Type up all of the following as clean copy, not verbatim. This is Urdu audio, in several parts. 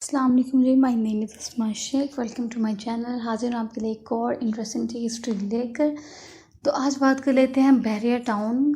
السلام علیکم جی، مائی نیم is Asma Sheikh. Welcome to my channel. حاضر ہوں آپ کے لیے ایک اور انٹرسٹنگ سی ہسٹری لے کر. تو آج بات کر لیتے ہیں بحریہ ٹاؤن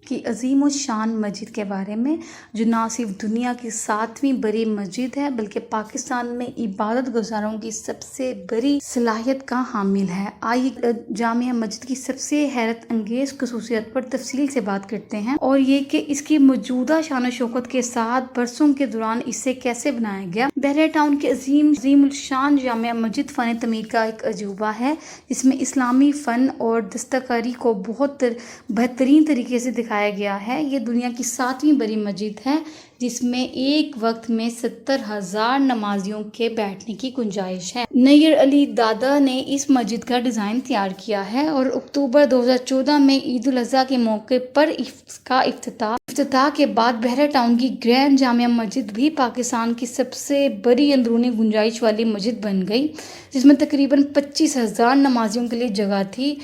کی عظیم الشان مسجد کے بارے میں، جو نہ صرف دنیا کی 7ویں بڑی مسجد ہے بلکہ پاکستان میں عبادت گزاروں کی سب سے بڑی صلاحیت کا حامل ہے. آئیے جامعہ مسجد کی سب سے حیرت انگیز خصوصیت پر تفصیل سے بات کرتے ہیں، اور یہ کہ اس کی موجودہ شان و شوکت کے ساتھ برسوں کے دوران اسے کیسے بنایا گیا. بحریہ ٹاؤن کی عظیم الشان جامعہ مسجد فن تعمیر کا ایک عجوبہ ہے، جس میں اسلامی فن اور دستکاری کو بہت بہترین طریقے سے دکھایا گیا ہے. یہ دنیا کی 7ویں بڑی مسجد ہے، جس میں ایک وقت میں 70,000 نمازیوں کے بیٹھنے کی گنجائش ہے. نیر علی دادا نے اس مسجد کا ڈیزائن تیار کیا ہے، اور اکتوبر 2014 میں عید الاضحیٰ کے موقع پر اس کا افتتاح کے بعد بحریہ ٹاؤن کی گرینڈ جامعہ مسجد بھی پاکستان کی سب سے بڑی اندرونی گنجائش والی مسجد بن گئی، جس میں تقریباً 25,000 نمازیوں کے لیے جگہ تھی.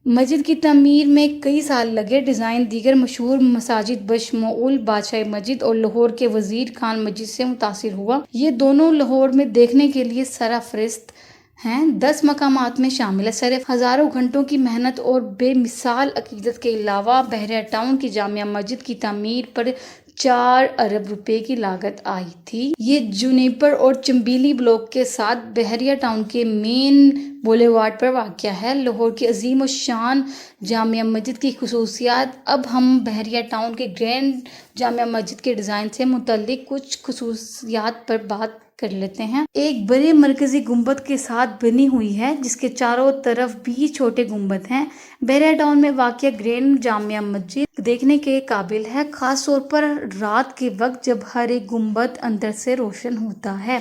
مسجد کی تعمیر میں کئی سال لگے. ڈیزائن دیگر مشہور مساجد بشمول بادشاہی مسجد اور لاہور کے وزیر خان مسجد سے متاثر ہوا. یہ دونوں لاہور میں دیکھنے کے لیے سرفہرست ہیں. 10 مقامات میں شامل ہے. صرف ہزاروں گھنٹوں کی محنت اور بے مثال عقیدت کے علاوہ بحریہ ٹاؤن کی جامعہ مسجد کی تعمیر پر 4 ارب روپے کی لاگت آئی تھی. یہ جونیپر اور چمبیلی بلاک کے ساتھ بحریہ ٹاؤن کے مین بولیوارڈ پر واقع ہے. لاہور کی عظیم الشان جامعہ مسجد کی خصوصیات. اب ہم بحریہ ٹاؤن کے گرینڈ جامعہ مسجد کے ڈیزائن سے متعلق کچھ خصوصیات پر بات کر لیتے ہیں. ایک بڑے مرکزی گنبد کے ساتھ بنی ہوئی ہے، جس کے چاروں طرف 20 چھوٹے گنبد ہیں. بحریہ ٹاؤن میں واقع گرینڈ جامعہ مسجد دیکھنے کے قابل ہے، خاص طور پر رات کے وقت جب ہر ایک گنبد اندر سے روشن ہوتا ہے.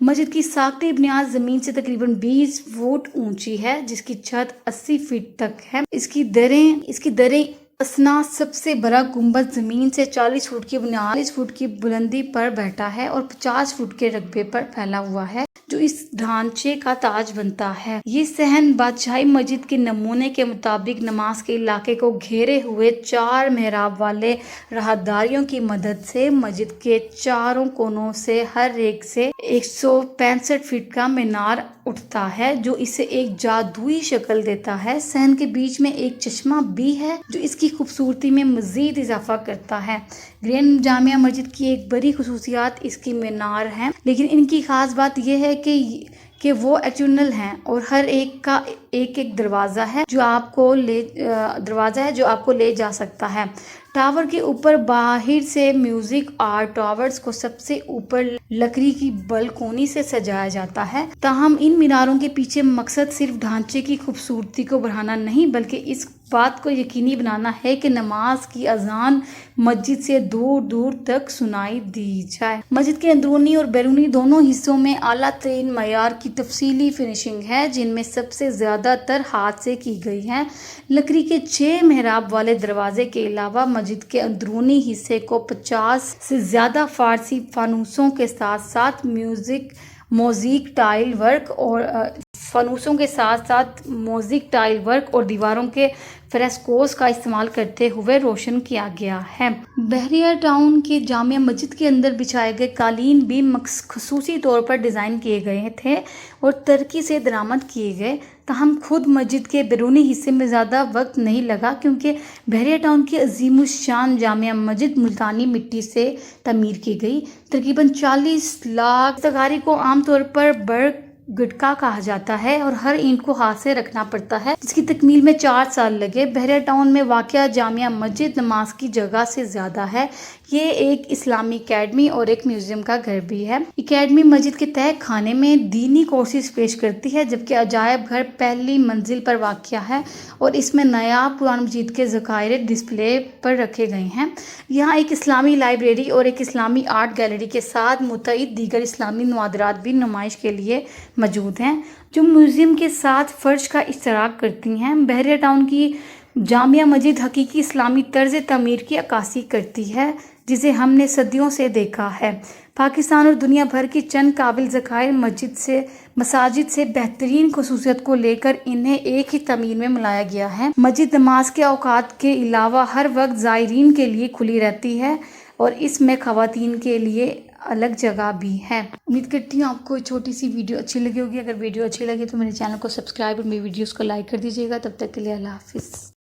مسجد کی ساختی بنیاد زمین سے تقریباً 20 فٹ اونچی ہے، جس کی چھت 80 فٹ تک ہے. اس کی دریں اثنا سب سے بڑا گنبد زمین سے 40 فٹ کی بلندی پر بیٹھا ہے اور 50 فٹ کے رقبے پر پھیلا ہوا ہے، جو اس ڈھانچے کا تاج بنتا ہے. یہ صحن بادشاہی مسجد کے نمونے کے مطابق نماز کے علاقے کو گھیرے ہوئے 4 محراب والے راہداریوں کی مدد سے مسجد کے چاروں کونوں سے ہر ایک سے 165 فٹ کا مینار اٹھتا ہے، جو اسے ایک جادوئی شکل دیتا ہے. صحن کے بیچ میں ایک چشمہ بھی ہے، جو اس کی خوبصورتی میں مزید اضافہ کرتا ہے. گرینڈ جامعہ مسجد کی ایک بڑی خصوصیات اس کی مینار ہیں، لیکن ان کی خاص بات یہ ہے کہ وہ ایکٹرنل ہیں، اور ہر ایک کا ایک دروازہ ہے جو آپ کو لے جا سکتا ہے. ٹاور کے اوپر باہر سے میوزک آرٹ ٹاورز کو سب سے اوپر لکڑی کی بالکونی سے سجایا جاتا ہے. تاہم ان میناروں کے پیچھے مقصد صرف ڈھانچے کی خوبصورتی کو بڑھانا نہیں، بلکہ اس بات کو یقینی بنانا ہے کہ نماز کی اذان مسجد سے دور دور تک سنائی دی جائے. مسجد کے اندرونی اور بیرونی دونوں حصوں میں اعلیٰ ترین معیار کی تفصیلی فنشنگ ہے، جن میں سب سے زیادہ تر ہاتھ سے کی گئی ہے. لکڑی کے 6 محراب والے دروازے کے علاوہ مسجد کے اندرونی حصے کو 50 سے زیادہ فارسی فانوسوں کے ساتھ موزیک ٹائل ورک اور دیواروں کے فریسکوز کا استعمال کرتے ہوئے روشن کیا گیا ہے. بحریہ ٹاؤن کی جامعہ مسجد کے اندر بچھائے گئے قالین بھی خصوصی طور پر ڈیزائن کیے گئے تھے اور ترکی سے درآمد کیے گئے. تاہم خود مسجد کے بیرونی حصے میں زیادہ وقت نہیں لگا، کیونکہ بحریہ ٹاؤن کی عظیم الشان جامعہ مسجد ملتانی مٹی سے تعمیر کی گئی. تقریباً 40 لاکھ دستکاری کو عام طور پر برق گٹکا کہا جاتا ہے، اور ہر اینٹ کو ہاتھ سے رکھنا پڑتا ہے، جس کی تکمیل میں 4 سال لگے. بحریہ ٹاؤن میں واقع جامعہ مسجد نماز کی جگہ سے زیادہ ہے. یہ ایک اسلامی اکیڈمی اور ایک میوزیم کا گھر بھی ہے. اکیڈمی مسجد کے تہہ خانے میں دینی کورسز پیش کرتی ہے، جبکہ عجائب گھر پہلی منزل پر واقع ہے اور اس میں نایاب قرآن مجید کے ذخائر ڈسپلے پر رکھے گئے ہیں. یہاں ایک اسلامی لائبریری اور ایک اسلامی آرٹ گیلری کے ساتھ متعدد دیگر اسلامی نوادرات بھی نمائش کے لیے موجود ہیں، جو میوزیم کے ساتھ فرش کا اشتراک کرتی ہیں. بحریہ ٹاؤن کی جامعہ مسجد حقیقی اسلامی طرز تعمیر کی عکاسی کرتی ہے، جسے ہم نے صدیوں سے دیکھا ہے. پاکستان اور دنیا بھر کی چند قابل ذخائر مساجد سے بہترین خصوصیت کو لے کر انہیں ایک ہی تعمیر میں ملایا گیا ہے. مسجد نماز کے اوقات کے علاوہ ہر وقت زائرین کے لیے کھلی رہتی ہے، اور اس میں خواتین کے لیے الگ جگہ بھی ہے۔ امید کرتی ہوں آپ کو چھوٹی سی ویڈیو اچھی لگی ہوگی۔ اگر ویڈیو اچھی لگی تو میرے چینل کو سبسکرائب اور میری ویڈیوز کو لائک کر دیجیے گا۔ تب تک کے لیے اللہ حافظ۔